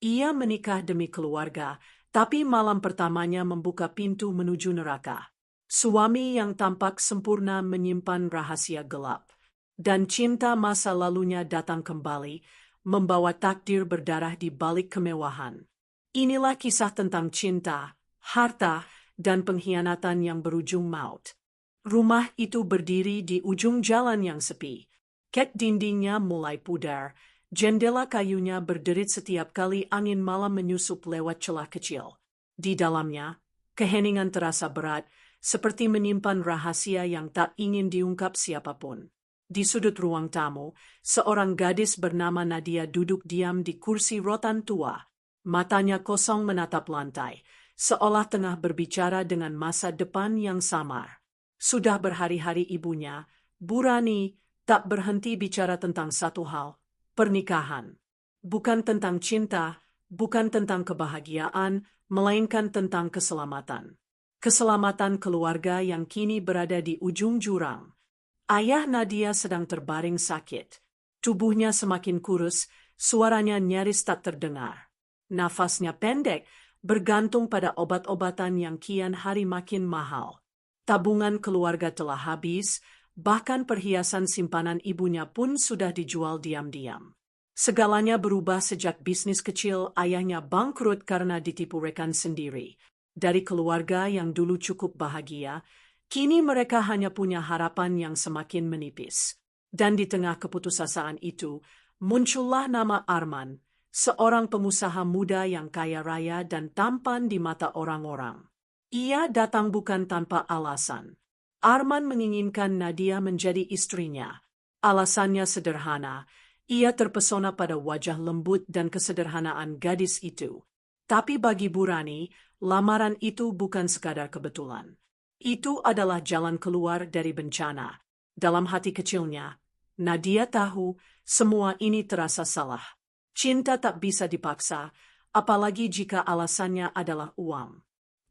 Ia menikah demi keluarga, tapi malam pertamanya membuka pintu menuju neraka. Suami yang tampak sempurna menyimpan rahasia gelap. Dan cinta masa lalunya datang kembali, membawa takdir berdarah di balik kemewahan. Inilah kisah tentang cinta, harta, dan pengkhianatan yang berujung maut. Rumah itu berdiri di ujung jalan yang sepi. Ket dindingnya mulai pudar, jendela kayunya berderit setiap kali angin malam menyusup lewat celah kecil. Di dalamnya, keheningan terasa berat, seperti menyimpan rahasia yang tak ingin diungkap siapapun. Di sudut ruang tamu, seorang gadis bernama Nadia duduk diam di kursi rotan tua. Matanya kosong menatap lantai, seolah tengah berbicara dengan masa depan yang samar. Sudah berhari-hari ibunya, Bu Rani, tak berhenti bicara tentang satu hal, pernikahan. Bukan tentang cinta, bukan tentang kebahagiaan, melainkan tentang keselamatan. Keselamatan keluarga yang kini berada di ujung jurang. Ayah Nadia sedang terbaring sakit. Tubuhnya semakin kurus, suaranya nyaris tak terdengar. Nafasnya pendek, bergantung pada obat-obatan yang kian hari makin mahal. Tabungan keluarga telah habis, bahkan perhiasan simpanan ibunya pun sudah dijual diam-diam. Segalanya berubah sejak bisnis kecil ayahnya bangkrut karena ditipu rekan sendiri. Dari keluarga yang dulu cukup bahagia, kini mereka hanya punya harapan yang semakin menipis. Dan di tengah keputusasaan itu, muncullah nama Arman, seorang pengusaha muda yang kaya raya dan tampan di mata orang-orang. Ia datang bukan tanpa alasan. Arman menginginkan Nadia menjadi istrinya. Alasannya sederhana, ia terpesona pada wajah lembut dan kesederhanaan gadis itu. Tapi bagi Bu Rani, lamaran itu bukan sekadar kebetulan. Itu adalah jalan keluar dari bencana. Dalam hati kecilnya, Nadia tahu semua ini terasa salah. Cinta tak bisa dipaksa, apalagi jika alasannya adalah uang.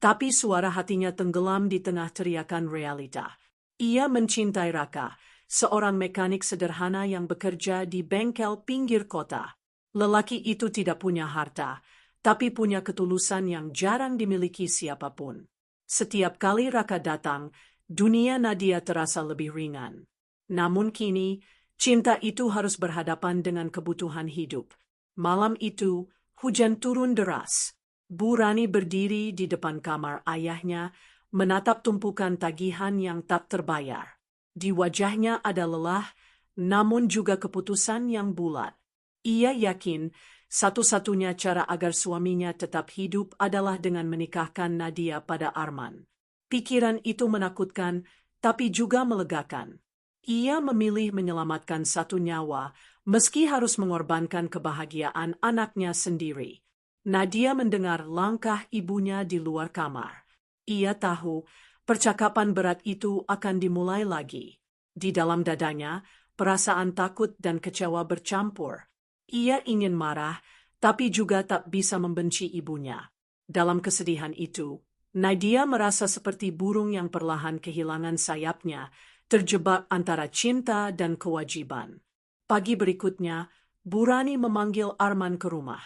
Tapi suara hatinya tenggelam di tengah teriakan realita. Ia mencintai Raka, seorang mekanik sederhana yang bekerja di bengkel pinggir kota. Lelaki itu tidak punya harta, tapi punya ketulusan yang jarang dimiliki siapapun. Setiap kali Raka datang, dunia Nadia terasa lebih ringan. Namun kini, cinta itu harus berhadapan dengan kebutuhan hidup. Malam itu, hujan turun deras. Bu Rani berdiri di depan kamar ayahnya, menatap tumpukan tagihan yang tak terbayar. Di wajahnya ada lelah, namun juga keputusan yang bulat. Ia yakin satu-satunya cara agar suaminya tetap hidup adalah dengan menikahkan Nadia pada Arman. Pikiran itu menakutkan, tapi juga melegakan. Ia memilih menyelamatkan satu nyawa, meski harus mengorbankan kebahagiaan anaknya sendiri. Nadia mendengar langkah ibunya di luar kamar. Ia tahu percakapan berat itu akan dimulai lagi. Di dalam dadanya, perasaan takut dan kecewa bercampur. Ia ingin marah, tapi juga tak bisa membenci ibunya. Dalam kesedihan itu, Nadia merasa seperti burung yang perlahan kehilangan sayapnya, terjebak antara cinta dan kewajiban. Pagi berikutnya, Bu Rani memanggil Arman ke rumah.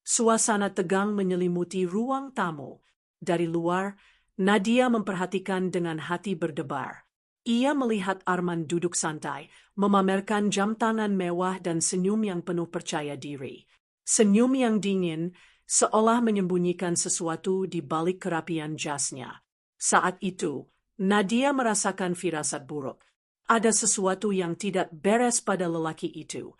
Suasana tegang menyelimuti ruang tamu. Dari luar, Nadia memperhatikan dengan hati berdebar. Ia melihat Arman duduk santai, memamerkan jam tangan mewah dan senyum yang penuh percaya diri. Senyum yang dingin, seolah menyembunyikan sesuatu di balik kerapian jasnya. Saat itu, Nadia merasakan firasat buruk. Ada sesuatu yang tidak beres pada lelaki itu.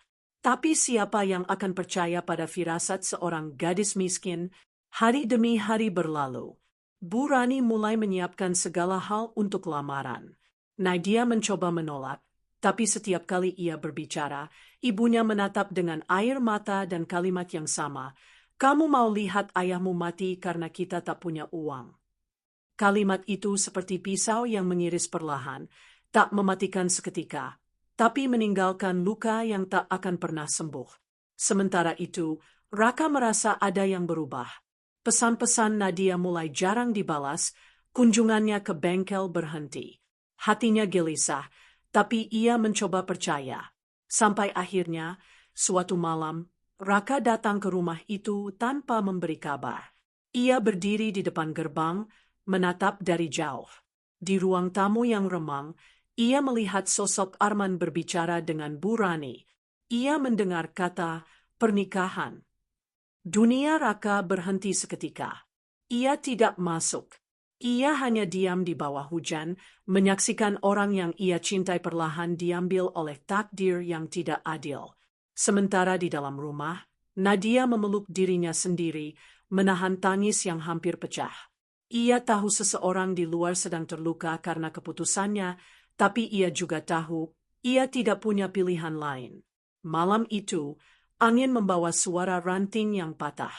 Tapi siapa yang akan percaya pada firasat seorang gadis miskin? Hari demi hari berlalu. Bu Rani mulai menyiapkan segala hal untuk lamaran. Nadia mencoba menolak, tapi setiap kali ia berbicara, ibunya menatap dengan air mata dan kalimat yang sama, "Kamu mau lihat ayahmu mati karena kita tak punya uang." Kalimat itu seperti pisau yang mengiris perlahan, tak mematikan seketika, tapi meninggalkan luka yang tak akan pernah sembuh. Sementara itu, Raka merasa ada yang berubah. Pesan-pesan Nadia mulai jarang dibalas, kunjungannya ke bengkel berhenti. Hatinya gelisah, tapi ia mencoba percaya. Sampai akhirnya, suatu malam, Raka datang ke rumah itu tanpa memberi kabar. Ia berdiri di depan gerbang, menatap dari jauh. Di ruang tamu yang remang, ia melihat sosok Arman berbicara dengan Bu Rani. Ia mendengar kata pernikahan. Dunia Raka berhenti seketika. Ia tidak masuk. Ia hanya diam di bawah hujan, menyaksikan orang yang ia cintai perlahan diambil oleh takdir yang tidak adil. Sementara di dalam rumah, Nadia memeluk dirinya sendiri, menahan tangis yang hampir pecah. Ia tahu seseorang di luar sedang terluka karena keputusannya, tapi ia juga tahu ia tidak punya pilihan lain. Malam itu, angin membawa suara ranting yang patah.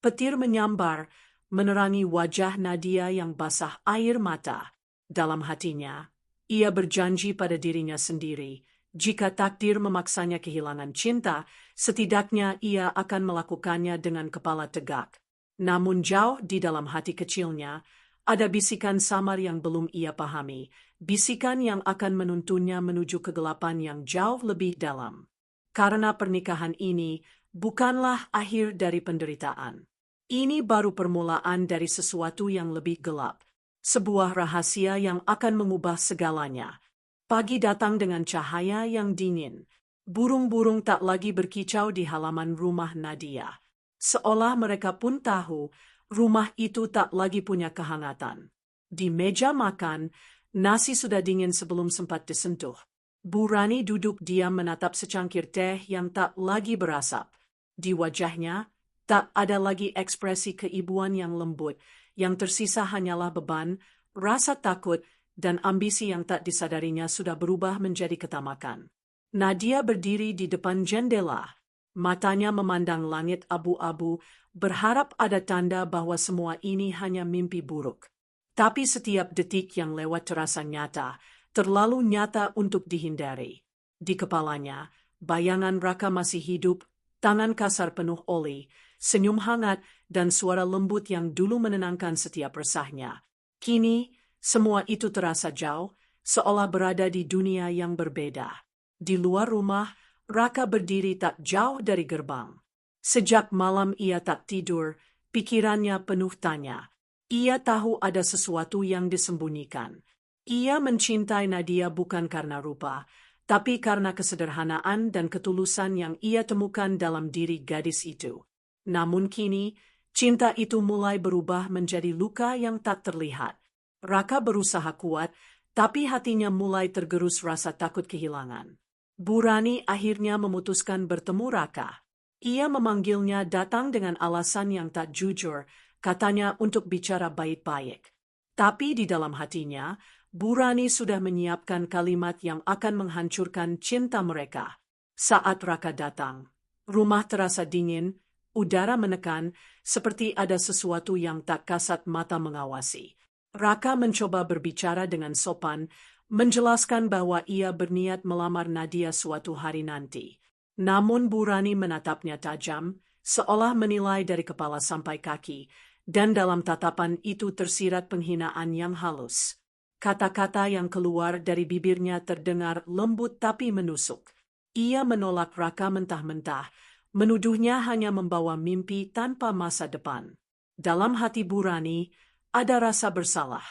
Petir menyambar, menerangi wajah Nadia yang basah air mata. Dalam hatinya, ia berjanji pada dirinya sendiri, jika takdir memaksanya kehilangan cinta, setidaknya ia akan melakukannya dengan kepala tegak. Namun jauh di dalam hati kecilnya, ada bisikan samar yang belum ia pahami, bisikan yang akan menuntunnya menuju kegelapan yang jauh lebih dalam. Karena pernikahan ini bukanlah akhir dari penderitaan. Ini baru permulaan dari sesuatu yang lebih gelap, sebuah rahasia yang akan mengubah segalanya. Pagi datang dengan cahaya yang dingin. Burung-burung tak lagi berkicau di halaman rumah Nadia. Seolah mereka pun tahu rumah itu tak lagi punya kehangatan. Di meja makan, nasi sudah dingin sebelum sempat disentuh. Bu Rani duduk diam menatap secangkir teh yang tak lagi berasap. Di wajahnya, tak ada lagi ekspresi keibuan yang lembut. Yang tersisa hanyalah beban, rasa takut, dan ambisi yang tak disadarinya sudah berubah menjadi ketamakan. Nadia berdiri di depan jendela. Matanya memandang langit abu-abu, berharap ada tanda bahwa semua ini hanya mimpi buruk. Tapi setiap detik yang lewat terasa nyata, terlalu nyata untuk dihindari. Di kepalanya, bayangan Raka masih hidup, tangan kasar penuh oli, senyum hangat, dan suara lembut yang dulu menenangkan setiap resahnya. Kini, semua itu terasa jauh, seolah berada di dunia yang berbeda. Di luar rumah, Raka berdiri tak jauh dari gerbang. Sejak malam ia tak tidur, pikirannya penuh tanya. Ia tahu ada sesuatu yang disembunyikan. Ia mencintai Nadia bukan karena rupa, tapi karena kesederhanaan dan ketulusan yang ia temukan dalam diri gadis itu. Namun kini, cinta itu mulai berubah menjadi luka yang tak terlihat. Raka berusaha kuat, tapi hatinya mulai tergerus rasa takut kehilangan. Bu Rani akhirnya memutuskan bertemu Raka. Ia memanggilnya datang dengan alasan yang tak jujur, katanya untuk bicara baik-baik. Tapi di dalam hatinya, Bu Rani sudah menyiapkan kalimat yang akan menghancurkan cinta mereka. Saat Raka datang, rumah terasa dingin, udara menekan, seperti ada sesuatu yang tak kasat mata mengawasi. Raka mencoba berbicara dengan sopan, menjelaskan bahwa ia berniat melamar Nadia suatu hari nanti. Namun Bu Rani menatapnya tajam, seolah menilai dari kepala sampai kaki, dan dalam tatapan itu tersirat penghinaan yang halus. Kata-kata yang keluar dari bibirnya terdengar lembut tapi menusuk. Ia menolak Raka mentah-mentah, menuduhnya hanya membawa mimpi tanpa masa depan. Dalam hati Bu Rani, ada rasa bersalah.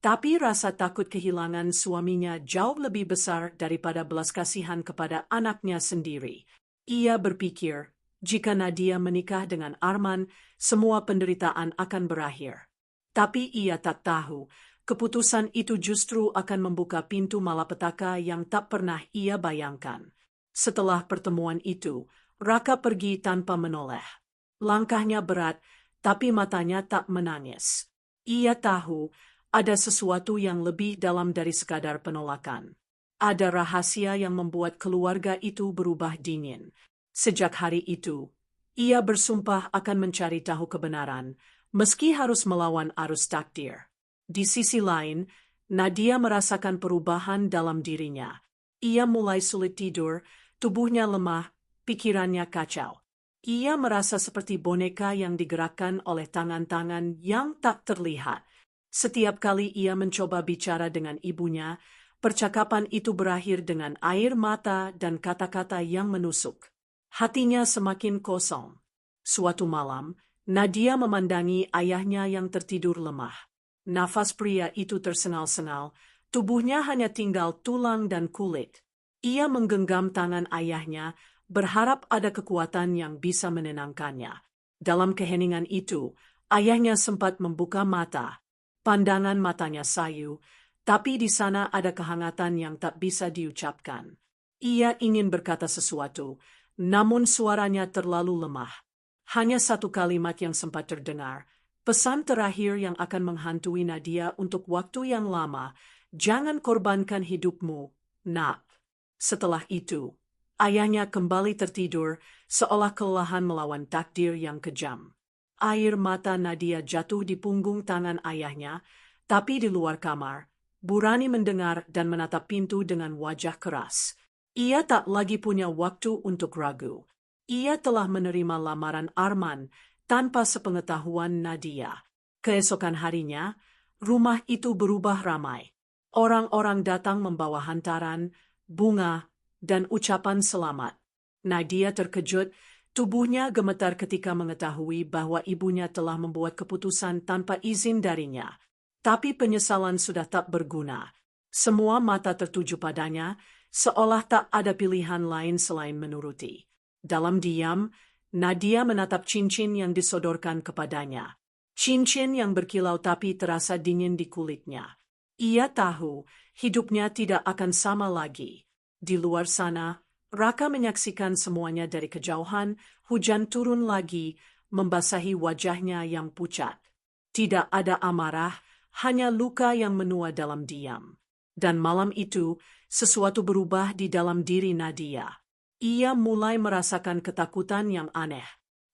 Tapi rasa takut kehilangan suaminya jauh lebih besar daripada belas kasihan kepada anaknya sendiri. Ia berpikir, jika Nadia menikah dengan Arman, semua penderitaan akan berakhir. Tapi ia tak tahu, keputusan itu justru akan membuka pintu malapetaka yang tak pernah ia bayangkan. Setelah pertemuan itu, Raka pergi tanpa menoleh. Langkahnya berat, tapi matanya tak menangis. Ia tahu ada sesuatu yang lebih dalam dari sekadar penolakan. Ada rahasia yang membuat keluarga itu berubah dingin. Sejak hari itu, ia bersumpah akan mencari tahu kebenaran, meski harus melawan arus takdir. Di sisi lain, Nadia merasakan perubahan dalam dirinya. Ia mulai sulit tidur, tubuhnya lemah, pikirannya kacau. Ia merasa seperti boneka yang digerakkan oleh tangan-tangan yang tak terlihat. Setiap kali ia mencoba bicara dengan ibunya, percakapan itu berakhir dengan air mata dan kata-kata yang menusuk. Hatinya semakin kosong. Suatu malam, Nadia memandangi ayahnya yang tertidur lemah. Nafas pria itu tersengal-sengal, tubuhnya hanya tinggal tulang dan kulit. Ia menggenggam tangan ayahnya, berharap ada kekuatan yang bisa menenangkannya. Dalam keheningan itu, ayahnya sempat membuka mata. Pandangan matanya sayu, tapi di sana ada kehangatan yang tak bisa diucapkan. Ia ingin berkata sesuatu, namun suaranya terlalu lemah. Hanya satu kalimat yang sempat terdengar, pesan terakhir yang akan menghantui Nadia untuk waktu yang lama, jangan korbankan hidupmu, nak. Setelah itu, ayahnya kembali tertidur, seolah kelelahan melawan takdir yang kejam. Air mata Nadia jatuh di punggung tangan ayahnya, tapi di luar kamar, Burani mendengar dan menatap pintu dengan wajah keras. Ia tak lagi punya waktu untuk ragu. Ia telah menerima lamaran Arman tanpa sepengetahuan Nadia. Keesokan harinya, rumah itu berubah ramai. Orang-orang datang membawa hantaran, bunga, dan ucapan selamat. Nadia terkejut, tubuhnya gemetar ketika mengetahui bahwa ibunya telah membuat keputusan tanpa izin darinya. Tapi penyesalan sudah tak berguna. Semua mata tertuju padanya, seolah tak ada pilihan lain selain menuruti. Dalam diam, Nadia menatap cincin yang disodorkan kepadanya. Cincin yang berkilau tapi terasa dingin di kulitnya. Ia tahu hidupnya tidak akan sama lagi. Di luar sana, Raka menyaksikan semuanya dari kejauhan, hujan turun lagi, membasahi wajahnya yang pucat. Tidak ada amarah, hanya luka yang menua dalam diam. Dan malam itu, sesuatu berubah di dalam diri Nadia. Ia mulai merasakan ketakutan yang aneh.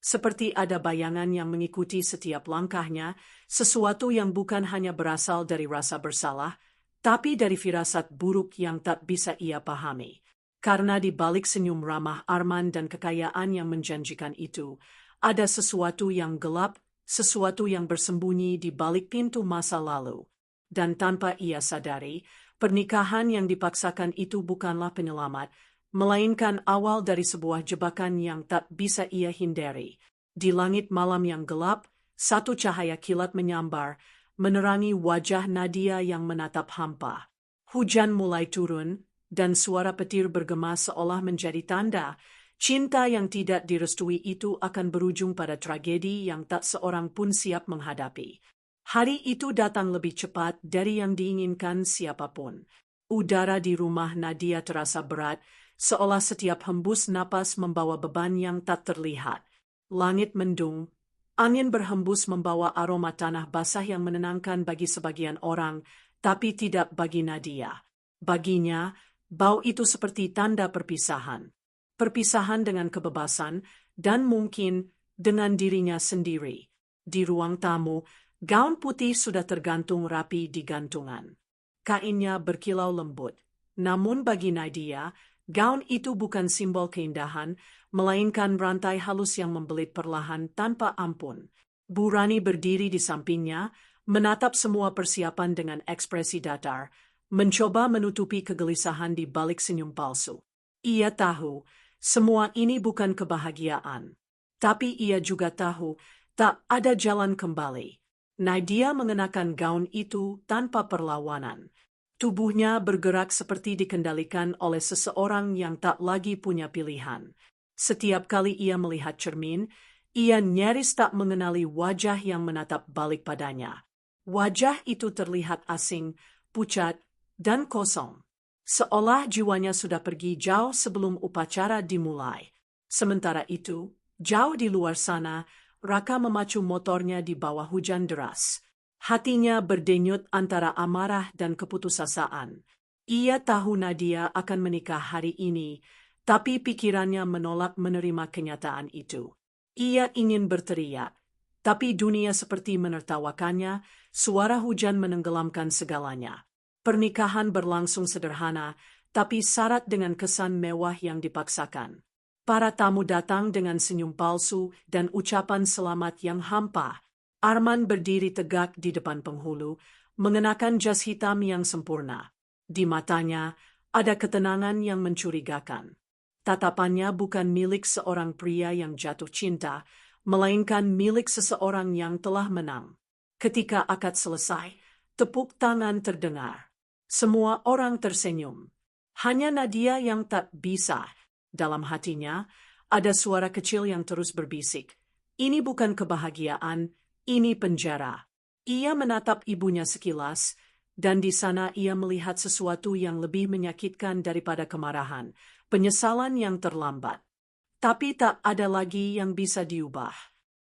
Seperti ada bayangan yang mengikuti setiap langkahnya, sesuatu yang bukan hanya berasal dari rasa bersalah, tapi dari firasat buruk yang tak bisa ia pahami. Karena di balik senyum ramah Arman dan kekayaan yang menjanjikan itu, ada sesuatu yang gelap, sesuatu yang bersembunyi di balik pintu masa lalu. Dan tanpa ia sadari, pernikahan yang dipaksakan itu bukanlah penyelamat, melainkan awal dari sebuah jebakan yang tak bisa ia hindari. Di langit malam yang gelap, satu cahaya kilat menyambar, menerangi wajah Nadia yang menatap hampa. Hujan mulai turun, dan suara petir bergema seolah menjadi tanda, cinta yang tidak direstui itu akan berujung pada tragedi yang tak seorang pun siap menghadapi. Hari itu datang lebih cepat dari yang diinginkan siapapun. Udara di rumah Nadia terasa berat, seolah setiap hembus napas membawa beban yang tak terlihat. Langit mendung, angin berhembus membawa aroma tanah basah yang menenangkan bagi sebagian orang, tapi tidak bagi Nadia. Baginya, bau itu seperti tanda perpisahan. Perpisahan dengan kebebasan, dan mungkin dengan dirinya sendiri. Di ruang tamu, gaun putih sudah tergantung rapi di gantungan. Kainnya berkilau lembut. Namun bagi Nadia, gaun itu bukan simbol keindahan, melainkan rantai halus yang membelit perlahan tanpa ampun. Burani berdiri di sampingnya, menatap semua persiapan dengan ekspresi datar, mencoba menutupi kegelisahan di balik senyum palsu. Ia tahu, semua ini bukan kebahagiaan. Tapi ia juga tahu, tak ada jalan kembali. Nadia mengenakan gaun itu tanpa perlawanan. Tubuhnya bergerak seperti dikendalikan oleh seseorang yang tak lagi punya pilihan. Setiap kali ia melihat cermin, ia nyaris tak mengenali wajah yang menatap balik padanya. Wajah itu terlihat asing, pucat, dan kosong. Seolah jiwanya sudah pergi jauh sebelum upacara dimulai. Sementara itu, jauh di luar sana, Raka memacu motornya di bawah hujan deras. Hatinya berdenyut antara amarah dan keputusasaan. Ia tahu Nadia akan menikah hari ini, tapi pikirannya menolak menerima kenyataan itu. Ia ingin berteriak, tapi dunia seperti menertawakannya, suara hujan menenggelamkan segalanya. Pernikahan berlangsung sederhana, tapi syarat dengan kesan mewah yang dipaksakan. Para tamu datang dengan senyum palsu dan ucapan selamat yang hampa. Arman berdiri tegak di depan penghulu, mengenakan jas hitam yang sempurna. Di matanya ada ketenangan yang mencurigakan. Tatapannya bukan milik seorang pria yang jatuh cinta, melainkan milik seseorang yang telah menang. Ketika akad selesai, tepuk tangan terdengar. Semua orang tersenyum. Hanya Nadia yang tak bisa. Dalam hatinya, ada suara kecil yang terus berbisik. Ini bukan kebahagiaan, ini penjara. Ia menatap ibunya sekilas, dan di sana ia melihat sesuatu yang lebih menyakitkan daripada kemarahan, penyesalan yang terlambat. Tapi tak ada lagi yang bisa diubah.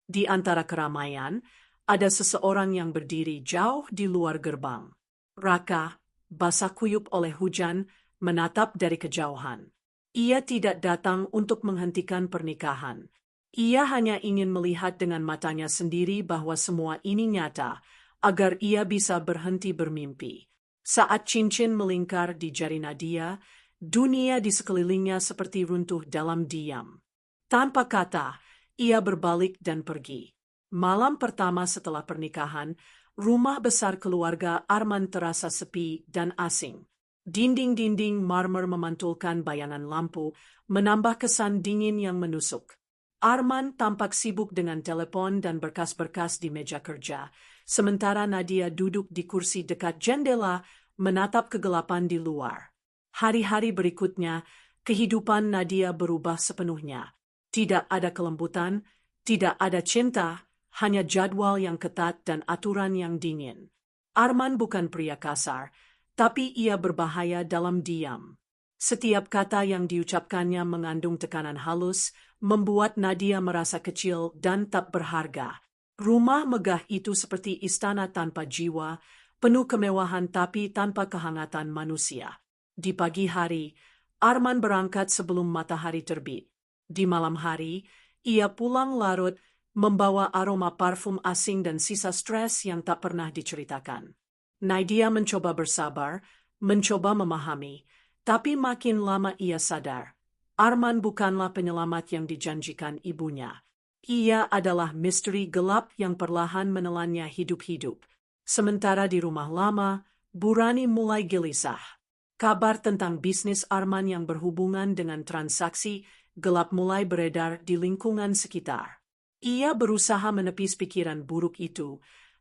Di antara keramaian, ada seseorang yang berdiri jauh di luar gerbang. Raka, basah kuyup oleh hujan, menatap dari kejauhan. Ia tidak datang untuk menghentikan pernikahan. Ia hanya ingin melihat dengan matanya sendiri bahwa semua ini nyata, agar ia bisa berhenti bermimpi. Saat cincin melingkar di jari Nadia, dunia di sekelilingnya seperti runtuh dalam diam. Tanpa kata, ia berbalik dan pergi. Malam pertama setelah pernikahan, rumah besar keluarga Arman terasa sepi dan asing. Dinding-dinding marmer memantulkan bayangan lampu, menambah kesan dingin yang menusuk. Arman tampak sibuk dengan telepon dan berkas-berkas di meja kerja, sementara Nadia duduk di kursi dekat jendela, menatap kegelapan di luar. Hari-hari berikutnya, kehidupan Nadia berubah sepenuhnya. Tidak ada kelembutan, tidak ada cinta, hanya jadwal yang ketat dan aturan yang dingin. Arman bukan pria kasar, tapi ia berbahaya dalam diam. Setiap kata yang diucapkannya mengandung tekanan halus, membuat Nadia merasa kecil dan tak berharga. Rumah megah itu seperti istana tanpa jiwa, penuh kemewahan tapi tanpa kehangatan manusia. Di pagi hari, Arman berangkat sebelum matahari terbit. Di malam hari, ia pulang larut, membawa aroma parfum asing dan sisa stres yang tak pernah diceritakan. Nadia mencoba bersabar, mencoba memahami, tapi makin lama ia sadar, Arman bukanlah penyelamat yang dijanjikan ibunya. Ia adalah misteri gelap yang perlahan menelannya hidup-hidup. Sementara di rumah lama, Burani mulai gelisah. Kabar tentang bisnis Arman yang berhubungan dengan transaksi gelap mulai beredar di lingkungan sekitar. Ia berusaha menepis pikiran buruk itu,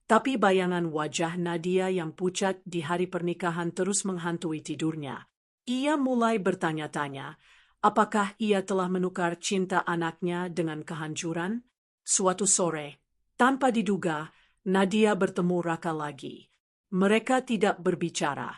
tapi bayangan wajah Nadia yang pucat di hari pernikahan terus menghantui tidurnya. Ia mulai bertanya-tanya, apakah ia telah menukar cinta anaknya dengan kehancuran? Suatu sore, tanpa diduga, Nadia bertemu Raka lagi. Mereka tidak berbicara.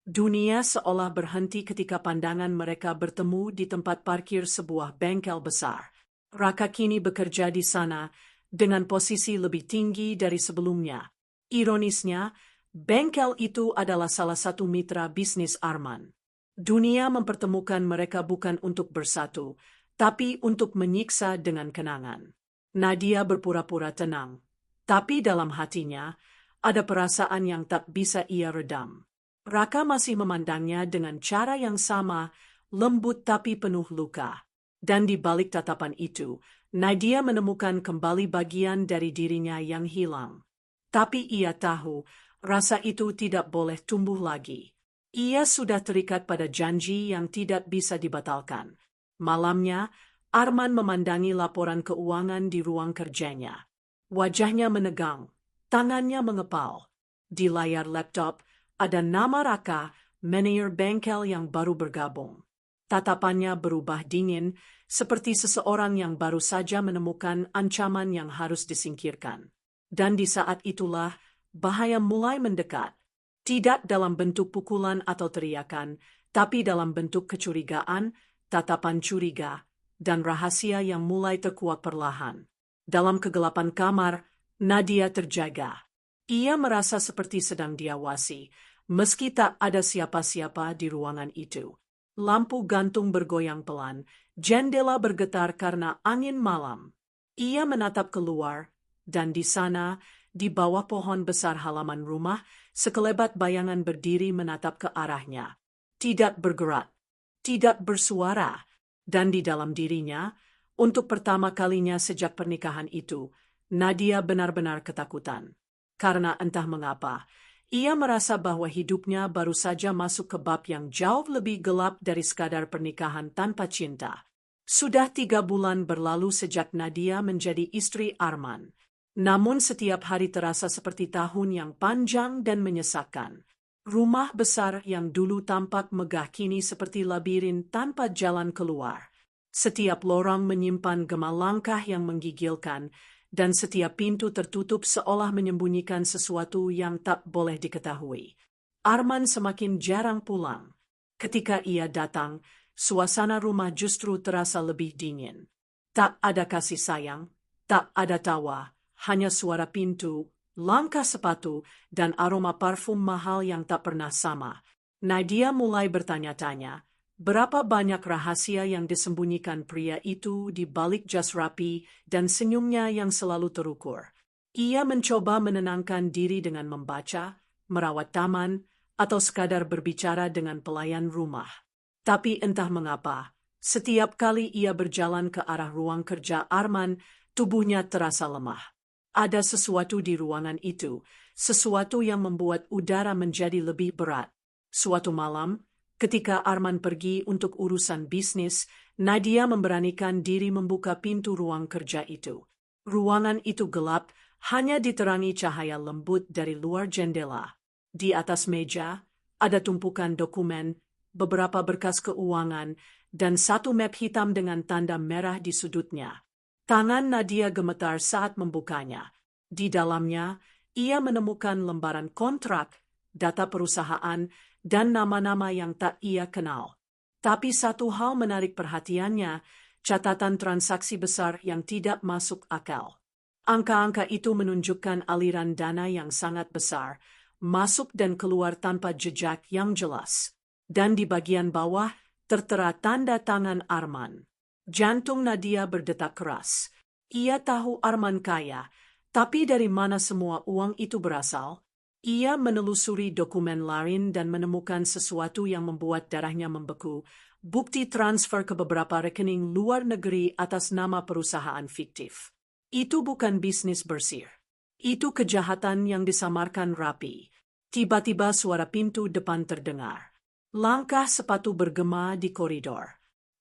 Dunia seolah berhenti ketika pandangan mereka bertemu di tempat parkir sebuah bengkel besar. Raka kini bekerja di sana dengan posisi lebih tinggi dari sebelumnya. Ironisnya, bengkel itu adalah salah satu mitra bisnis Arman. Dunia mempertemukan mereka bukan untuk bersatu, tapi untuk menyiksa dengan kenangan. Nadia berpura-pura tenang, tapi dalam hatinya ada perasaan yang tak bisa ia redam. Raka masih memandangnya dengan cara yang sama, lembut tapi penuh luka. Dan di balik tatapan itu, Nadia menemukan kembali bagian dari dirinya yang hilang. Tapi ia tahu, rasa itu tidak boleh tumbuh lagi. Ia sudah terikat pada janji yang tidak bisa dibatalkan. Malamnya, Arman memandangi laporan keuangan di ruang kerjanya. Wajahnya menegang, tangannya mengepal. Di layar laptop, ada nama Raka, manajer bengkel yang baru bergabung. Tatapannya berubah dingin, seperti seseorang yang baru saja menemukan ancaman yang harus disingkirkan. Dan di saat itulah, bahaya mulai mendekat. Tidak dalam bentuk pukulan atau teriakan, tapi dalam bentuk kecurigaan, tatapan curiga, dan rahasia yang mulai terkuak perlahan. Dalam kegelapan kamar, Nadia terjaga. Ia merasa seperti sedang diawasi, meski tak ada siapa-siapa di ruangan itu. Lampu gantung bergoyang pelan, jendela bergetar karena angin malam. Ia menatap keluar, dan di sana, di bawah pohon besar halaman rumah, sekelebat bayangan berdiri menatap ke arahnya. Tidak bergerak, tidak bersuara, dan di dalam dirinya, untuk pertama kalinya sejak pernikahan itu, Nadia benar-benar ketakutan. Karena entah mengapa, ia merasa bahwa hidupnya baru saja masuk ke bab yang jauh lebih gelap dari sekadar pernikahan tanpa cinta. Sudah 3 bulan berlalu sejak Nadia menjadi istri Arman. Namun setiap hari terasa seperti tahun yang panjang dan menyesakkan. Rumah besar yang dulu tampak megah kini seperti labirin tanpa jalan keluar. Setiap lorong menyimpan gema langkah yang menggigilkan, dan setiap pintu tertutup seolah menyembunyikan sesuatu yang tak boleh diketahui. Arman semakin jarang pulang. Ketika ia datang, suasana rumah justru terasa lebih dingin. Tak ada kasih sayang, tak ada tawa, hanya suara pintu, langkah sepatu, dan aroma parfum mahal yang tak pernah sama. Nadia mulai bertanya-tanya, berapa banyak rahasia yang disembunyikan pria itu di balik jas rapi dan senyumnya yang selalu terukur. Ia mencoba menenangkan diri dengan membaca, merawat taman, atau sekadar berbicara dengan pelayan rumah. Tapi entah mengapa, setiap kali ia berjalan ke arah ruang kerja Arman, tubuhnya terasa lemah. Ada sesuatu di ruangan itu, sesuatu yang membuat udara menjadi lebih berat. Suatu malam, ketika Arman pergi untuk urusan bisnis, Nadia memberanikan diri membuka pintu ruang kerja itu. Ruangan itu gelap, hanya diterangi cahaya lembut dari luar jendela. Di atas meja, ada tumpukan dokumen, beberapa berkas keuangan, dan satu map hitam dengan tanda merah di sudutnya. Tangan Nadia gemetar saat membukanya. Di dalamnya, ia menemukan lembaran kontrak, data perusahaan, dan nama-nama yang tak ia kenal. Tapi satu hal menarik perhatiannya, catatan transaksi besar yang tidak masuk akal. Angka-angka itu menunjukkan aliran dana yang sangat besar, masuk dan keluar tanpa jejak yang jelas. Dan di bagian bawah tertera tanda tangan Arman. Jantung Nadia berdetak keras. Ia tahu Arman kaya, tapi dari mana semua uang itu berasal? Ia menelusuri dokumen lain dan menemukan sesuatu yang membuat darahnya membeku, bukti transfer ke beberapa rekening luar negeri atas nama perusahaan fiktif. Itu bukan bisnis bersih. Itu kejahatan yang disamarkan rapi. Tiba-tiba suara pintu depan terdengar. Langkah sepatu bergema di koridor.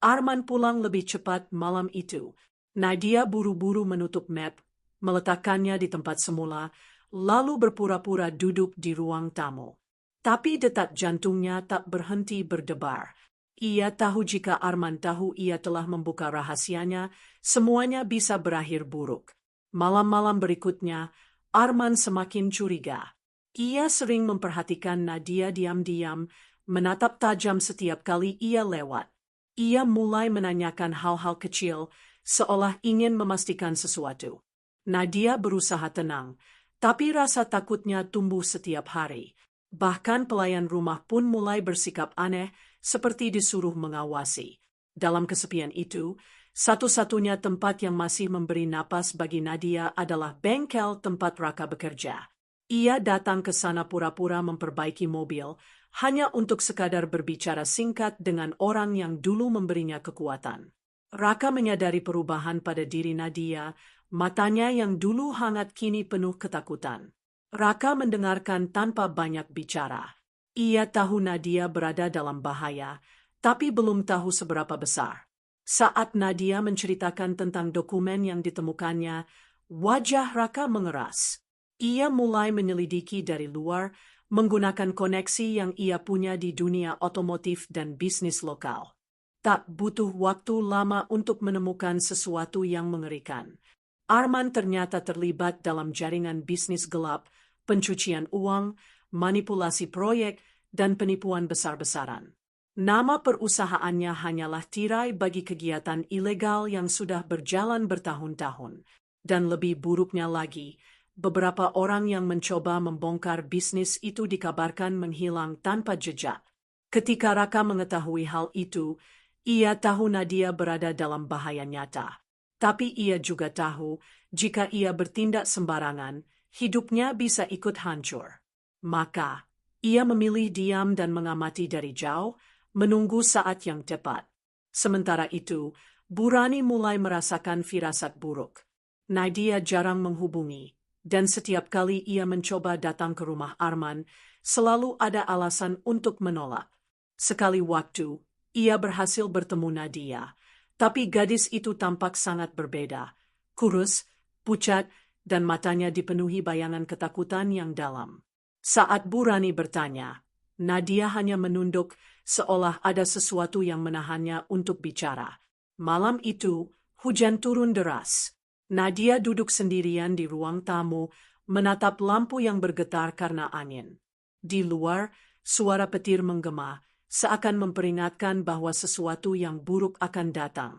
Arman pulang lebih cepat malam itu. Nadia buru-buru menutup map, meletakkannya di tempat semula, lalu berpura-pura duduk di ruang tamu. Tapi detak jantungnya tak berhenti berdebar. Ia tahu jika Arman tahu ia telah membuka rahasianya, semuanya bisa berakhir buruk. Malam-malam berikutnya, Arman semakin curiga. Ia sering memperhatikan Nadia diam-diam, menatap tajam setiap kali ia lewat. Ia mulai menanyakan hal-hal kecil, seolah ingin memastikan sesuatu. Nadia berusaha tenang, tapi rasa takutnya tumbuh setiap hari. Bahkan pelayan rumah pun mulai bersikap aneh, seperti disuruh mengawasi. Dalam kesepian itu, satu-satunya tempat yang masih memberi napas bagi Nadia adalah bengkel tempat Raka bekerja. Ia datang ke sana pura-pura memperbaiki mobil, hanya untuk sekadar berbicara singkat dengan orang yang dulu memberinya kekuatan. Raka menyadari perubahan pada diri Nadia, matanya yang dulu hangat kini penuh ketakutan. Raka mendengarkan tanpa banyak bicara. Ia tahu Nadia berada dalam bahaya, tapi belum tahu seberapa besar. Saat Nadia menceritakan tentang dokumen yang ditemukannya, wajah Raka mengeras. Ia mulai menyelidiki dari luar, menggunakan koneksi yang ia punya di dunia otomotif dan bisnis lokal. Tak butuh waktu lama untuk menemukan sesuatu yang mengerikan. Arman ternyata terlibat dalam jaringan bisnis gelap, pencucian uang, manipulasi proyek, dan penipuan besar-besaran. Nama perusahaannya hanyalah tirai bagi kegiatan ilegal yang sudah berjalan bertahun-tahun. Dan lebih buruknya lagi, beberapa orang yang mencoba membongkar bisnis itu dikabarkan menghilang tanpa jejak. Ketika Raka mengetahui hal itu, ia tahu Nadia berada dalam bahaya nyata. Tapi ia juga tahu, jika ia bertindak sembarangan, hidupnya bisa ikut hancur. Maka, ia memilih diam dan mengamati dari jauh, menunggu saat yang tepat. Sementara itu, Burani mulai merasakan firasat buruk. Nadia jarang menghubungi, dan setiap kali ia mencoba datang ke rumah Arman, selalu ada alasan untuk menolak. Sekali waktu, ia berhasil bertemu Nadia, Tapi gadis itu tampak sangat berbeda. Kurus, pucat, dan matanya dipenuhi bayangan ketakutan yang dalam. Saat Bu Rani bertanya, Nadia hanya menunduk seolah ada sesuatu yang menahannya untuk bicara. Malam itu, hujan turun deras. Nadia duduk sendirian di ruang tamu, menatap lampu yang bergetar karena angin. Di luar, suara petir menggema, seakan memperingatkan bahwa sesuatu yang buruk akan datang.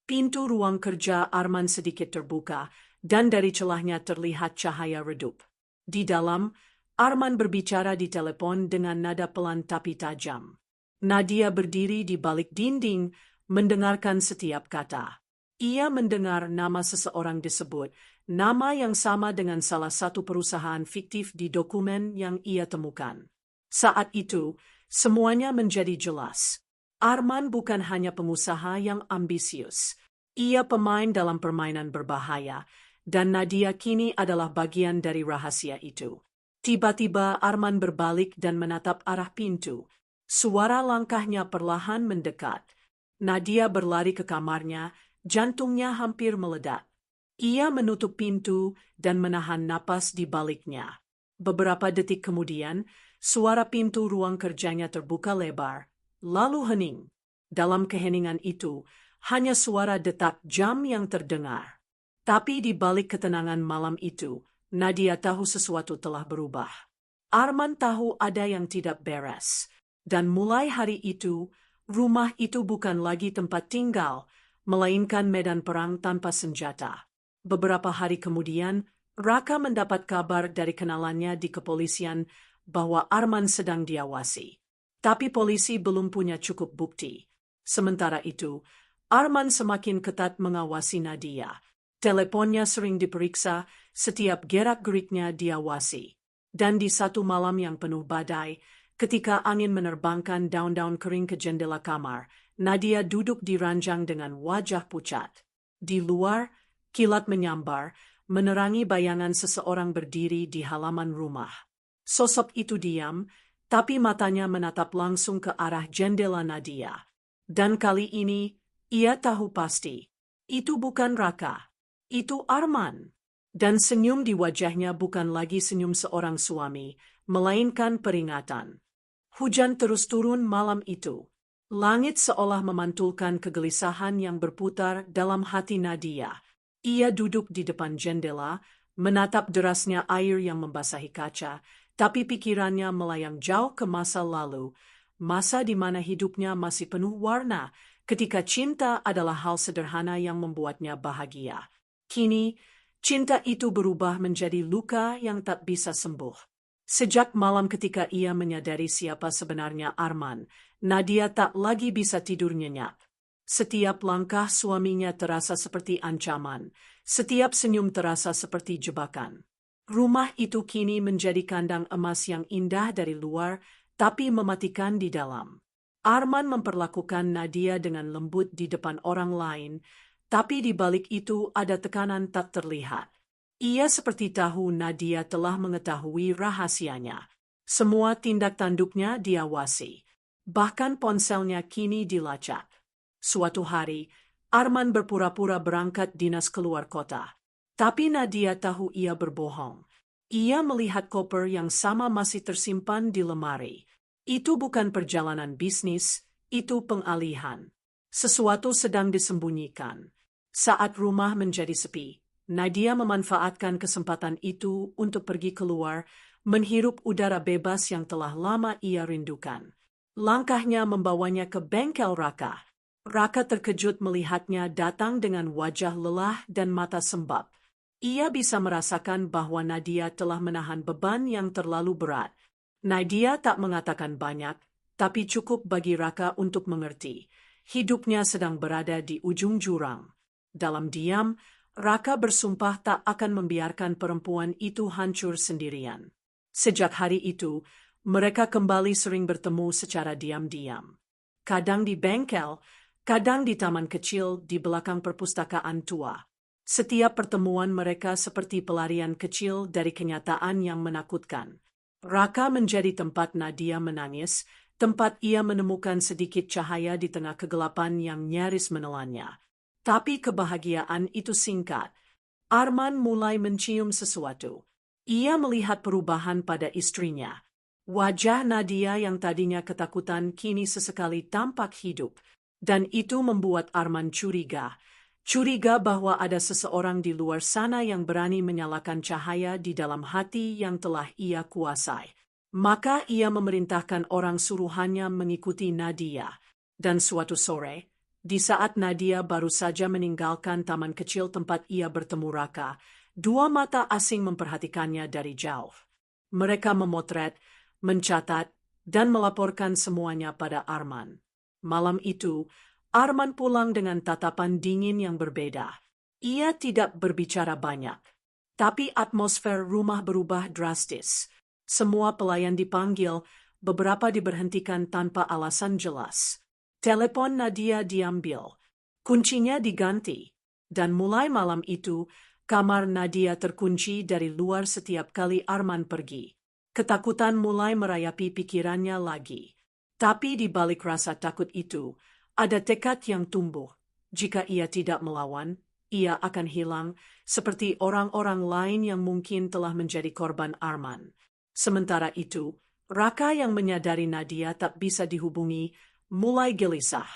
Pintu ruang kerja Arman sedikit terbuka, dan dari celahnya terlihat cahaya redup. Di dalam, Arman berbicara di telepon dengan nada pelan tapi tajam. Nadia berdiri di balik dinding, mendengarkan setiap kata. Ia mendengar nama seseorang disebut, nama yang sama dengan salah satu perusahaan fiktif di dokumen yang ia temukan. Saat itu, semuanya menjadi jelas. Arman bukan hanya pengusaha yang ambisius. Ia pemain dalam permainan berbahaya, dan Nadia kini adalah bagian dari rahasia itu. Tiba-tiba Arman berbalik dan menatap arah pintu. Suara langkahnya perlahan mendekat. Nadia berlari ke kamarnya, jantungnya hampir meledak. Ia menutup pintu dan menahan napas di baliknya. Beberapa detik kemudian, suara pintu ruang kerjanya terbuka lebar, lalu hening. Dalam keheningan itu, hanya suara detak jam yang terdengar. Tapi di balik ketenangan malam itu, Nadia tahu sesuatu telah berubah. Arman tahu ada yang tidak beres. Dan mulai hari itu, rumah itu bukan lagi tempat tinggal, melainkan medan perang tanpa senjata. Beberapa hari kemudian, Raka mendapat kabar dari kenalannya di kepolisian bahwa Arman sedang diawasi. Tapi polisi belum punya cukup bukti. Sementara itu, Arman semakin ketat mengawasi Nadia. Teleponnya sering diperiksa, setiap gerak-geriknya diawasi. Dan di satu malam yang penuh badai, ketika angin menerbangkan daun-daun kering ke jendela kamar, Nadia duduk di ranjang dengan wajah pucat. Di luar, kilat menyambar, menerangi bayangan seseorang berdiri di halaman rumah. Sosok itu diam, tapi matanya menatap langsung ke arah jendela Nadia. Dan kali ini, ia tahu pasti. Itu bukan Raka. Itu Arman. Dan senyum di wajahnya bukan lagi senyum seorang suami, melainkan peringatan. Hujan terus turun malam itu. Langit seolah memantulkan kegelisahan yang berputar dalam hati Nadia. Ia duduk di depan jendela, menatap derasnya air yang membasahi kaca, tapi pikirannya melayang jauh ke masa lalu, masa di mana hidupnya masih penuh warna, ketika cinta adalah hal sederhana yang membuatnya bahagia. Kini, cinta itu berubah menjadi luka yang tak bisa sembuh. Sejak malam ketika ia menyadari siapa sebenarnya Arman, Nadia tak lagi bisa tidur nyenyak. Setiap langkah suaminya terasa seperti ancaman, setiap senyum terasa seperti jebakan. Rumah itu kini menjadi kandang emas yang indah dari luar, tapi mematikan di dalam. Arman memperlakukan Nadia dengan lembut di depan orang lain, tapi di balik itu ada tekanan tak terlihat. Ia seperti tahu Nadia telah mengetahui rahasianya. Semua tindak tanduknya diawasi. Bahkan ponselnya kini dilacak. Suatu hari, Arman berpura-pura berangkat dinas keluar kota. Tapi Nadia tahu ia berbohong. Ia melihat koper yang sama masih tersimpan di lemari. Itu bukan perjalanan bisnis, itu pengalihan. Sesuatu sedang disembunyikan. Saat rumah menjadi sepi, Nadia memanfaatkan kesempatan itu untuk pergi keluar, menghirup udara bebas yang telah lama ia rindukan. Langkahnya membawanya ke bengkel Raka. Raka terkejut melihatnya datang dengan wajah lelah dan mata sembab. Ia bisa merasakan bahwa Nadia telah menahan beban yang terlalu berat. Nadia tak mengatakan banyak, tapi cukup bagi Raka untuk mengerti. Hidupnya sedang berada di ujung jurang. Dalam diam, Raka bersumpah tak akan membiarkan perempuan itu hancur sendirian. Sejak hari itu, mereka kembali sering bertemu secara diam-diam. Kadang di bengkel, kadang di taman kecil di belakang perpustakaan tua. Setiap pertemuan mereka seperti pelarian kecil dari kenyataan yang menakutkan. Raka menjadi tempat Nadia menangis, tempat ia menemukan sedikit cahaya di tengah kegelapan yang nyaris menelannya. Tapi kebahagiaan itu singkat. Arman mulai mencium sesuatu. Ia melihat perubahan pada istrinya. Wajah Nadia yang tadinya ketakutan kini sesekali tampak hidup. Dan itu membuat Arman curiga. Curiga bahwa ada seseorang di luar sana yang berani menyalakan cahaya di dalam hati yang telah ia kuasai. Maka ia memerintahkan orang suruhannya mengikuti Nadia. Dan suatu sore, di saat Nadia baru saja meninggalkan taman kecil tempat ia bertemu Raka, dua mata asing memperhatikannya dari jauh. Mereka memotret, mencatat, dan melaporkan semuanya pada Arman. Malam itu, Arman pulang dengan tatapan dingin yang berbeda. Ia tidak berbicara banyak. Tapi atmosfer rumah berubah drastis. Semua pelayan dipanggil, beberapa diberhentikan tanpa alasan jelas. Telepon Nadia diambil, kuncinya diganti, dan mulai malam itu, kamar Nadia terkunci dari luar setiap kali Arman pergi. Ketakutan mulai merayapi pikirannya lagi. Tapi di balik rasa takut itu, ada tekad yang tumbuh. Jika ia tidak melawan, ia akan hilang, seperti orang-orang lain yang mungkin telah menjadi korban Arman. Sementara itu, Raka yang menyadari Nadia tak bisa dihubungi, mulai gelisah.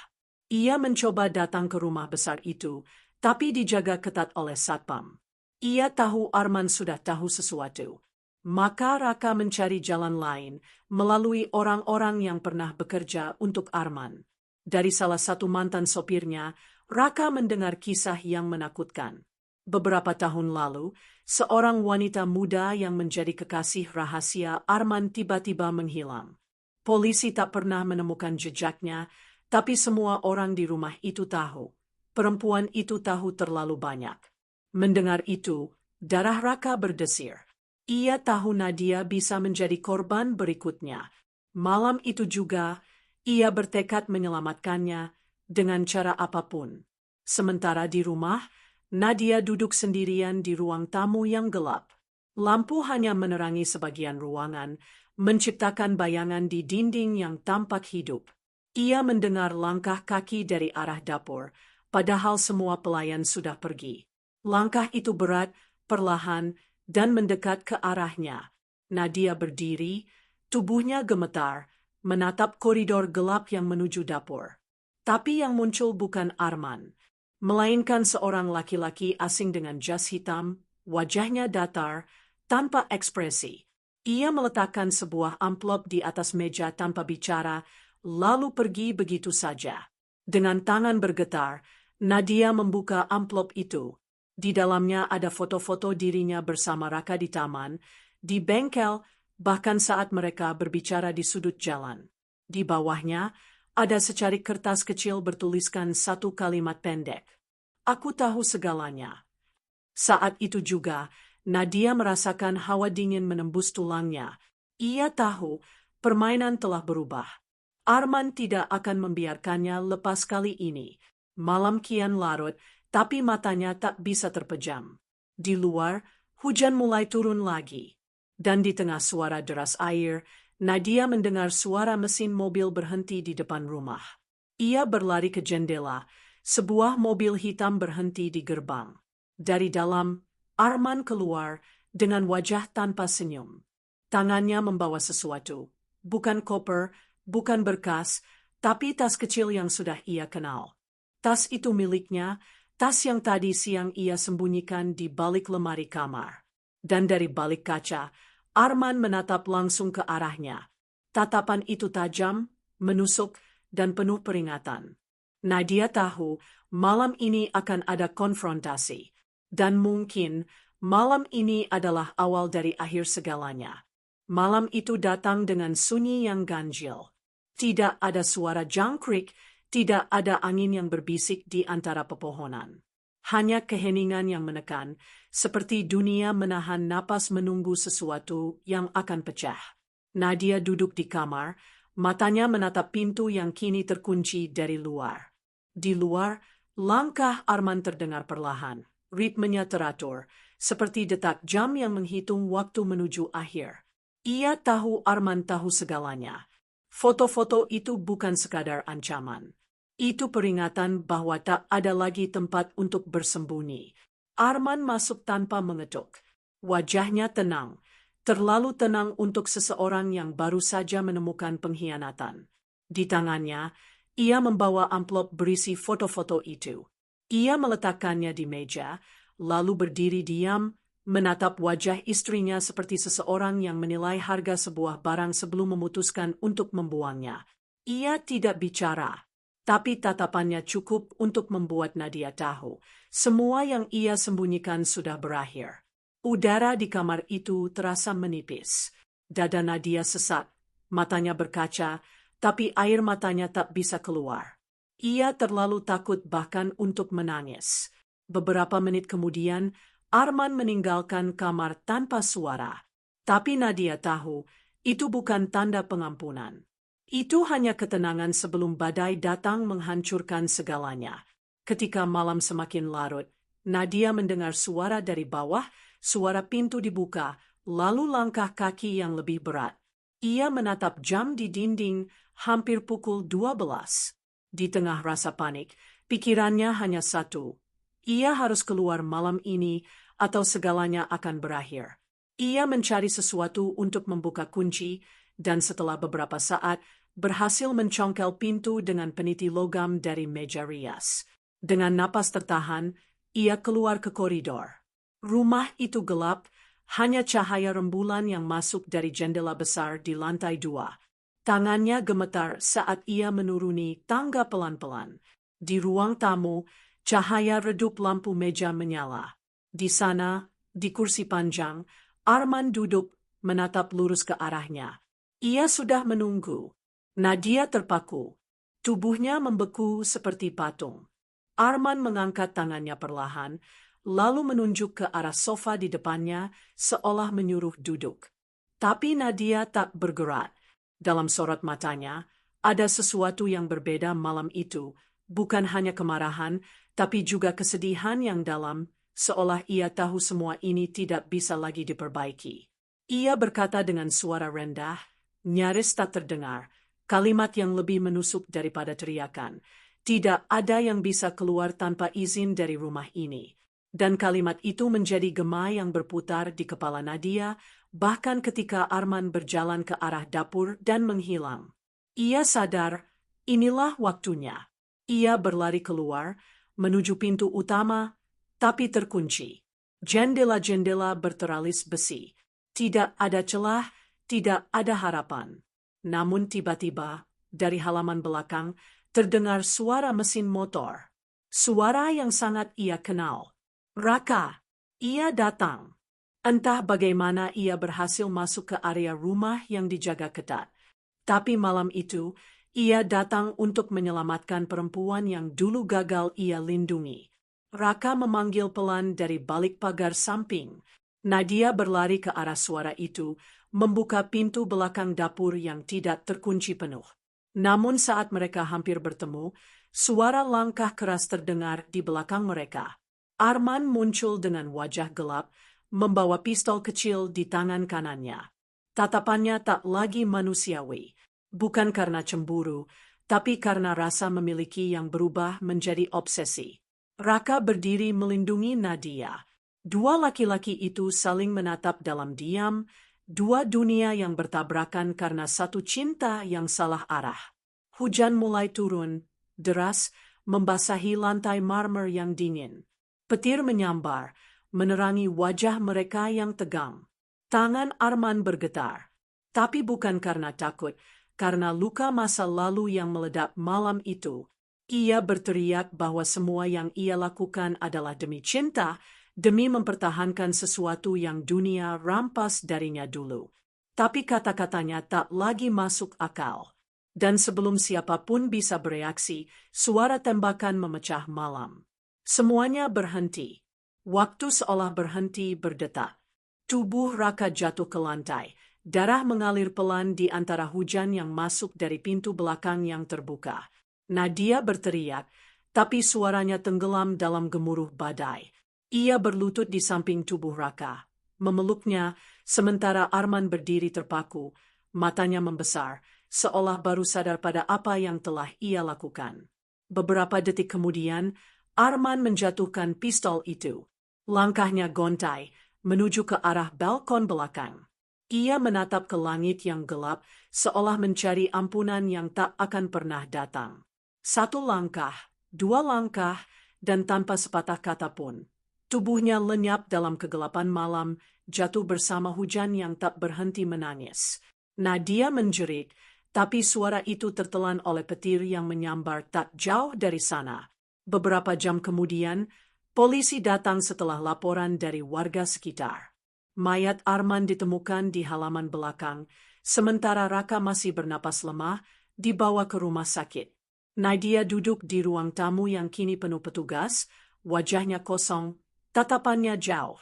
Ia mencoba datang ke rumah besar itu, tapi dijaga ketat oleh satpam. Ia tahu Arman sudah tahu sesuatu. Maka Raka mencari jalan lain, melalui orang-orang yang pernah bekerja untuk Arman. Dari salah satu mantan sopirnya, Raka mendengar kisah yang menakutkan. Beberapa tahun lalu, seorang wanita muda yang menjadi kekasih rahasia Arman tiba-tiba menghilang. Polisi tak pernah menemukan jejaknya, tapi semua orang di rumah itu tahu. Perempuan itu tahu terlalu banyak. Mendengar itu, darah Raka berdesir. Ia tahu Nadia bisa menjadi korban berikutnya. Malam itu juga, ia bertekad menyelamatkannya dengan cara apapun. Sementara di rumah, Nadia duduk sendirian di ruang tamu yang gelap. Lampu hanya menerangi sebagian ruangan, menciptakan bayangan di dinding yang tampak hidup. Ia mendengar langkah kaki dari arah dapur, padahal semua pelayan sudah pergi. Langkah itu berat, perlahan, dan mendekat ke arahnya. Nadia berdiri, tubuhnya gemetar, menatap koridor gelap yang menuju dapur. Tapi yang muncul bukan Arman, melainkan seorang laki-laki asing dengan jas hitam, wajahnya datar, tanpa ekspresi. Ia meletakkan sebuah amplop di atas meja tanpa bicara, lalu pergi begitu saja. Dengan tangan bergetar, Nadia membuka amplop itu. Di dalamnya ada foto-foto dirinya bersama Raka di taman, di bengkel, bahkan saat mereka berbicara di sudut jalan. Di bawahnya, ada secarik kertas kecil bertuliskan satu kalimat pendek. Aku tahu segalanya. Saat itu juga, Nadia merasakan hawa dingin menembus tulangnya. Ia tahu permainan telah berubah. Arman tidak akan membiarkannya lepas kali ini. Malam kian larut, tapi matanya tak bisa terpejam. Di luar, hujan mulai turun lagi. Dan di tengah suara deras air, Nadia mendengar suara mesin mobil berhenti di depan rumah. Ia berlari ke jendela. Sebuah mobil hitam berhenti di gerbang. Dari dalam, Arman keluar dengan wajah tanpa senyum. Tangannya membawa sesuatu. Bukan koper, bukan berkas, tapi tas kecil yang sudah ia kenal. Tas itu miliknya, tas yang tadi siang ia sembunyikan di balik lemari kamar. Dan dari balik kaca, Arman menatap langsung ke arahnya. Tatapan itu tajam, menusuk, dan penuh peringatan. Nadia tahu malam ini akan ada konfrontasi. Dan mungkin malam ini adalah awal dari akhir segalanya. Malam itu datang dengan sunyi yang ganjil. Tidak ada suara jangkrik, tidak ada angin yang berbisik di antara pepohonan. Hanya keheningan yang menekan, seperti dunia menahan napas menunggu sesuatu yang akan pecah. Nadia duduk di kamar, matanya menatap pintu yang kini terkunci dari luar. Di luar, langkah Arman terdengar perlahan. Ritmenya teratur, seperti detak jam yang menghitung waktu menuju akhir. Ia tahu Arman tahu segalanya. Foto-foto itu bukan sekadar ancaman. Itu peringatan bahwa tak ada lagi tempat untuk bersembunyi. Arman masuk tanpa mengetuk. Wajahnya tenang, terlalu tenang untuk seseorang yang baru saja menemukan pengkhianatan. Di tangannya, ia membawa amplop berisi foto-foto itu. Ia meletakkannya di meja, lalu berdiri diam, menatap wajah istrinya seperti seseorang yang menilai harga sebuah barang sebelum memutuskan untuk membuangnya. Ia tidak bicara, tapi tatapannya cukup untuk membuat Nadia tahu semua yang ia sembunyikan sudah berakhir. Udara di kamar itu terasa menipis. Dada Nadia sesak, matanya berkaca, tapi air matanya tak bisa keluar. Ia terlalu takut bahkan untuk menangis. Beberapa menit kemudian, Arman meninggalkan kamar tanpa suara. Tapi Nadia tahu, itu bukan tanda pengampunan. Itu hanya ketenangan sebelum badai datang menghancurkan segalanya. Ketika malam semakin larut, Nadia mendengar suara dari bawah, suara pintu dibuka, lalu langkah kaki yang lebih berat. Ia menatap jam di dinding, hampir pukul 12. Di tengah rasa panik, pikirannya hanya satu. Ia harus keluar malam ini atau segalanya akan berakhir. Ia mencari sesuatu untuk membuka kunci dan setelah beberapa saat berhasil mencongkel pintu dengan peniti logam dari meja rias. Dengan napas tertahan, ia keluar ke koridor. Rumah itu gelap, hanya cahaya rembulan yang masuk dari jendela besar di lantai 2. Tangannya gemetar saat ia menuruni tangga pelan-pelan. Di ruang tamu, cahaya redup lampu meja menyala. Di sana, di kursi panjang, Arman duduk menatap lurus ke arahnya. Ia sudah menunggu. Nadia terpaku. Tubuhnya membeku seperti patung. Arman mengangkat tangannya perlahan, lalu menunjuk ke arah sofa di depannya seolah menyuruh duduk. Tapi Nadia tak bergerak. Dalam sorot matanya, ada sesuatu yang berbeda malam itu, bukan hanya kemarahan, tapi juga kesedihan yang dalam, seolah ia tahu semua ini tidak bisa lagi diperbaiki. Ia berkata dengan suara rendah, nyaris tak terdengar, kalimat yang lebih menusuk daripada teriakan. Tidak ada yang bisa keluar tanpa izin dari rumah ini. Dan kalimat itu menjadi gema yang berputar di kepala Nadia, bahkan ketika Arman berjalan ke arah dapur dan menghilang. Ia sadar, inilah waktunya. Ia berlari keluar, menuju pintu utama, tapi terkunci. Jendela-jendela berteralis besi. Tidak ada celah, tidak ada harapan. Namun tiba-tiba, dari halaman belakang, terdengar suara mesin motor. Suara yang sangat ia kenal. Raka, ia datang. Entah bagaimana ia berhasil masuk ke area rumah yang dijaga ketat. Tapi malam itu, ia datang untuk menyelamatkan perempuan yang dulu gagal ia lindungi. Raka memanggil pelan dari balik pagar samping. Nadia berlari ke arah suara itu, membuka pintu belakang dapur yang tidak terkunci penuh. Namun saat mereka hampir bertemu, suara langkah keras terdengar di belakang mereka. Arman muncul dengan wajah gelap, membawa pistol kecil di tangan kanannya. Tatapannya tak lagi manusiawi, bukan karena cemburu, tapi karena rasa memiliki yang berubah menjadi obsesi. Raka berdiri melindungi Nadia. Dua laki-laki itu saling menatap dalam diam, dua dunia yang bertabrakan karena satu cinta yang salah arah. Hujan mulai turun, deras, membasahi lantai marmer yang dingin. Petir menyambar, menerangi wajah mereka yang tegang. Tangan Arman bergetar, tapi bukan karena takut, karena luka masa lalu yang meledak malam itu. Ia berteriak bahwa semua yang ia lakukan adalah demi cinta, demi mempertahankan sesuatu yang dunia rampas darinya dulu. Tapi kata-katanya tak lagi masuk akal. Dan sebelum siapapun bisa bereaksi, suara tembakan memecah malam. Semuanya berhenti. Waktu seolah berhenti berdetak. Tubuh Raka jatuh ke lantai. Darah mengalir pelan di antara hujan yang masuk dari pintu belakang yang terbuka. Nadia berteriak, tapi suaranya tenggelam dalam gemuruh badai. Ia berlutut di samping tubuh Raka, memeluknya, sementara Arman berdiri terpaku, matanya membesar, seolah baru sadar pada apa yang telah ia lakukan. Beberapa detik kemudian, Arman menjatuhkan pistol itu. Langkahnya gontai, menuju ke arah balkon belakang. Ia menatap ke langit yang gelap, seolah mencari ampunan yang tak akan pernah datang. 1 langkah, 2 langkah, dan tanpa sepatah kata pun. Tubuhnya lenyap dalam kegelapan malam, jatuh bersama hujan yang tak berhenti menangis. Nadia menjerit, tapi suara itu tertelan oleh petir yang menyambar tak jauh dari sana. Beberapa jam kemudian, polisi datang setelah laporan dari warga sekitar. Mayat Arman ditemukan di halaman belakang, sementara Raka masih bernapas lemah, dibawa ke rumah sakit. Nadia duduk di ruang tamu yang kini penuh petugas, wajahnya kosong, tatapannya jauh.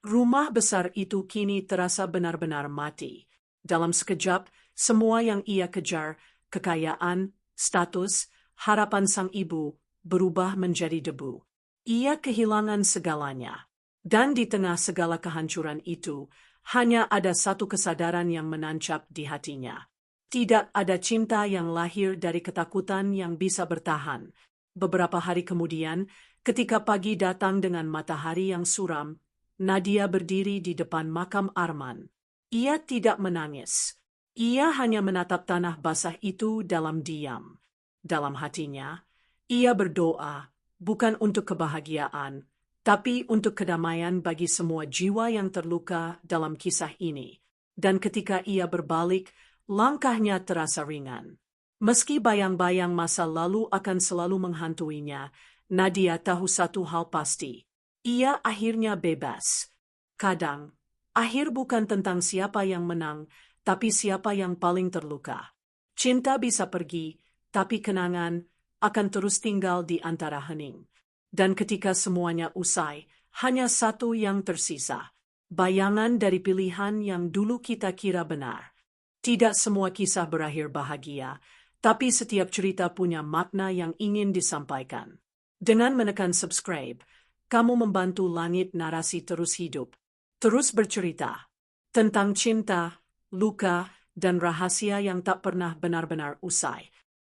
Rumah besar itu kini terasa benar-benar mati. Dalam sekejap, semua yang ia kejar, kekayaan, status, harapan sang ibu, berubah menjadi debu. Ia kehilangan segalanya. Dan di tengah segala kehancuran itu, hanya ada satu kesadaran yang menancap di hatinya. Tidak ada cinta yang lahir dari ketakutan yang bisa bertahan. Beberapa hari kemudian, ketika pagi datang dengan matahari yang suram, Nadia berdiri di depan makam Arman. Ia tidak menangis. Ia hanya menatap tanah basah itu dalam diam. Dalam hatinya, ia berdoa, bukan untuk kebahagiaan, tapi untuk kedamaian bagi semua jiwa yang terluka dalam kisah ini. Dan ketika ia berbalik, langkahnya terasa ringan. Meski bayang-bayang masa lalu akan selalu menghantuinya, Nadia tahu satu hal pasti. Ia akhirnya bebas. Kadang, akhir bukan tentang siapa yang menang, tapi siapa yang paling terluka. Cinta bisa pergi, tapi kenangan akan terus tinggal di antara hening. Dan ketika semuanya usai, hanya satu yang tersisa. Bayangan dari pilihan yang dulu kita kira benar. Tidak semua kisah berakhir bahagia, tapi setiap cerita punya makna yang ingin disampaikan. Dengan menekan subscribe, kamu membantu Langit Narasi terus hidup. Terus bercerita tentang cinta, luka, dan rahasia yang tak pernah benar-benar usai.